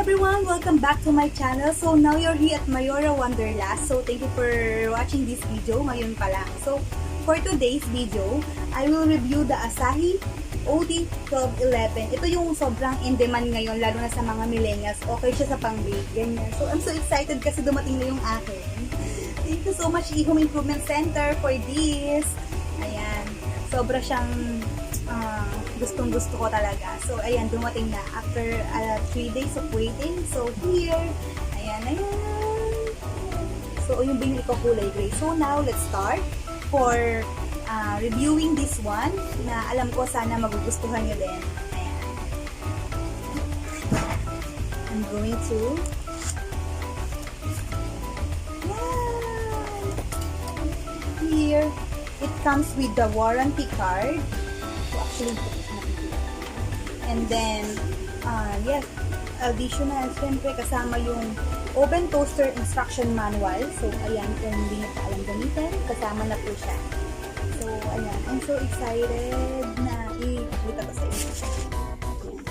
everyone! Welcome back to my channel. So now you're here at Mayora Wanderlust. So thank you for watching this video ngayon pa lang. So for today's video, I will review the Asahi OT-1211. Ito yung sobrang in demand ngayon, lalo na sa mga millennials. Okay siya sa pang-bake, ganyan. So I'm so excited kasi dumating na yung akin. Thank you so much eHome Improvement Center for this. Ayan, sobra siyang gustong-gusto ko talaga. So, ayan, dumating na after 3 days of waiting. So, here, ayan. So, yung binili ko kulay gray. So, now, let's start for reviewing this one na alam ko sana magugustuhan nyo din. Ayan. I'm going to here, it comes with the warranty card. So, actually, and then, yes, additional, syempre, kasama yung oven toaster instruction manual. So, ayan, kung hindi na pa alam gamitin, kasama na po siya. So, ayan, I'm so excited na ipakita ko sa inyo.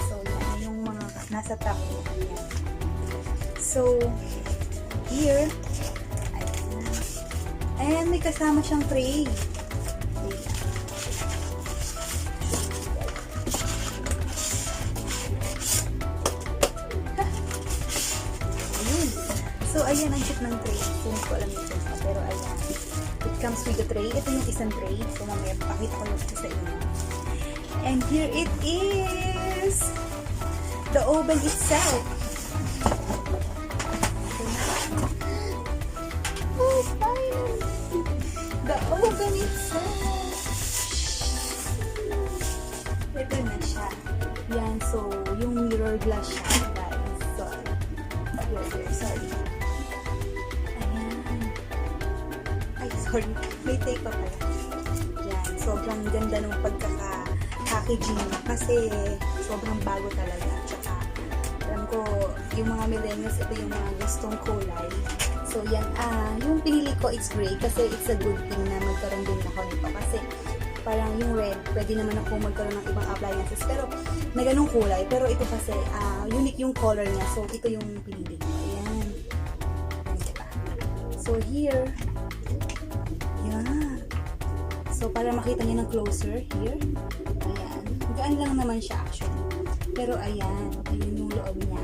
So, yan, yung mga nasa top. Ayan. So, here, ayan. And may kasama siyang tray. So, ayan ang cute ng tray. So, hindi ko alam yung tray. Pero, ayan. It comes with the tray. Ito yung isang tray. So, mamaya, pakita ko yung sa inyo. And here it is! The oven itself. Oh, finally! The oven itself! Ito na siya. Yan. So, yung mirror glass siya, guys. So, sorry. Sorry, may tape pa pala. Yan, sobrang ganda ng pagkaka-packaging kasi sobrang bago talaga. Tsaka, alam ko, yung mga millennials, ito yung mga gustong kulay. So, yan, yung pinili ko is gray kasi it's a good thing na magkaroon din ako nito. Kasi, parang yung red, pwede naman ako magkaroon ng ibang appliances. Pero, may ganung kulay. Pero ito kasi, unique yung color niya. So, ito yung pinili ko. Ayan. So, here, yan. So, para makita niyo ng closer, here. Ayan. Gaan lang naman siya actually. Pero, ayan. Ayan yung loob niya.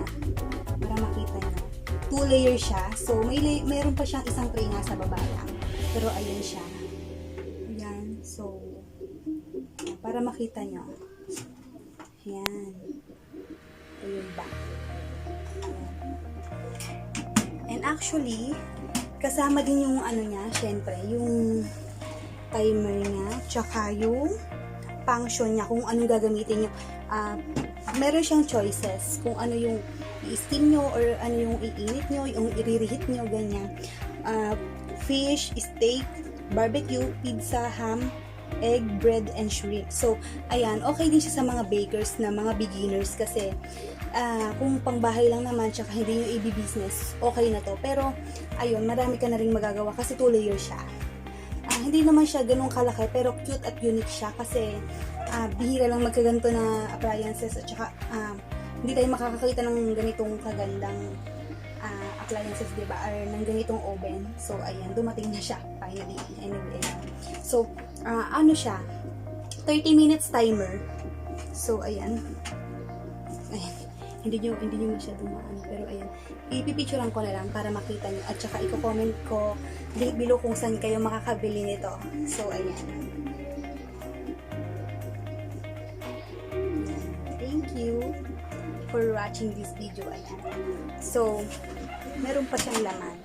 Para makita niyo. 2 layer siya. So, mayroon pa siyang isang tray nga sa baba lang. Pero, ayan siya. Ayan. So, para makita niyo. Ayan. Ayun ba? Ayan. And actually, kasama din yung ano niya, syempre, yung timer niya, tsaka yung function niya, kung anong gagamitin niyo. Meron siyang choices, kung ano yung i-steam nyo, or ano yung iinit nyo, yung i-reheat nyo, ganyan. Fish, steak, barbecue, pizza, ham, egg, bread, and shrimp. So, ayan, okay din siya sa mga bakers na mga beginners kasi kung pangbahay lang naman tsaka hindi yung i-business, okay na to. Pero, ayun, marami ka na rin magagawa kasi 2 layer siya. Hindi naman siya ganun kalaki pero cute at unique siya kasi bihira lang magkaganto na appliances at saka hindi tayo makakakita ng ganitong kagandang appliances, diba? Or ng ganitong oven. So, ayan, dumating na siya finally. Anyway, so, ano siya? 30 minutes timer. So, ayan. Ayan. Hindi nyo masyadong maano. Pero, ayan. Ipipicturean ko na lang para makita nyo. At saka, i-comment ko link below kung saan kayo makakabili nito. So, ayan. Thank you for watching this video. Ayan. So, meron pa siyang laman.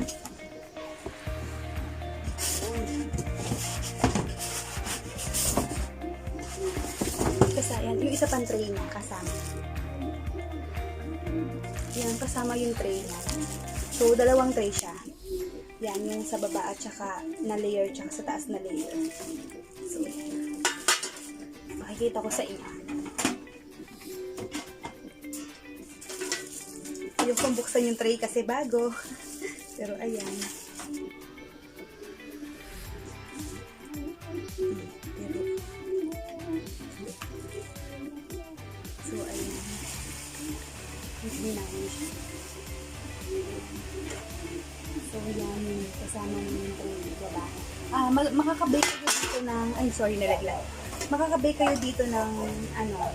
Kasi ayan, yung isa pang tray niya kasama. Yan, kasama yung tray niya. So, 2 tray siya. Yan, yung sa baba at saka na layer, tsaka sa taas na layer. So, yan. Makikita ko sa inyo. Yung pambuksan yung tray kasi bago. Pero, ayan. So, ayan. Hindi namin siya. So, yan yung kasama yung tray, diba? Makakabake kayo dito ng, ay sorry, nalaglag. Makakabake kayo dito ng,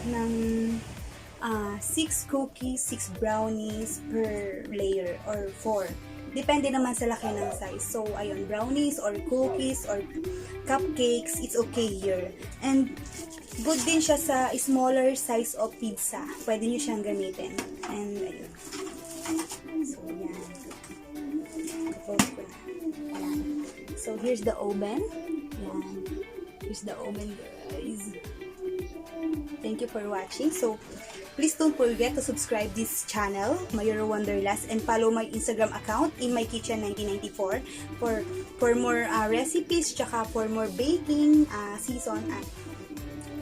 ng 6 cookies, 6 brownies per layer or 4. Depende naman sa laki ng size. So, ayun, brownies or cookies or cupcakes, it's okay here. And, good din siya sa smaller size of pizza. Pwede nyo siyang gamitin. And, ayun. So, yan. Close ko na. Ayan. So, here's the oven. Yan. Here's the oven, guys. Thank you for watching. So, please don't forget to subscribe this channel, Mayoro Wonderlust, and follow my Instagram account, in my kitchen 1994, for more recipes, tsaka for more baking season.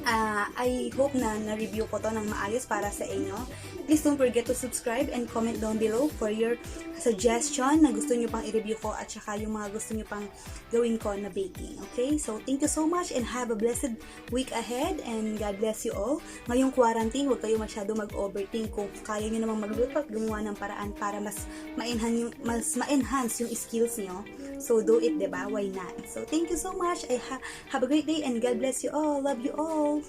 I hope na na-review ko to ng maayos para sa inyo. Please don't forget to subscribe and comment down below for your suggestion na gusto nyo pang i-review ko at saka yung mga gusto nyo pang gawin ko na baking. Okay? So, thank you so much and have a blessed week ahead and God bless you all. Ngayong quarantine, huwag kayo masyado mag-overthink. Kung kaya nyo namang magluto at gumawa ng paraan para mas ma-enhance yung skills nyo. So, do it, diba? Why not? So, thank you so much. Have a great day and God bless you all. Love you all.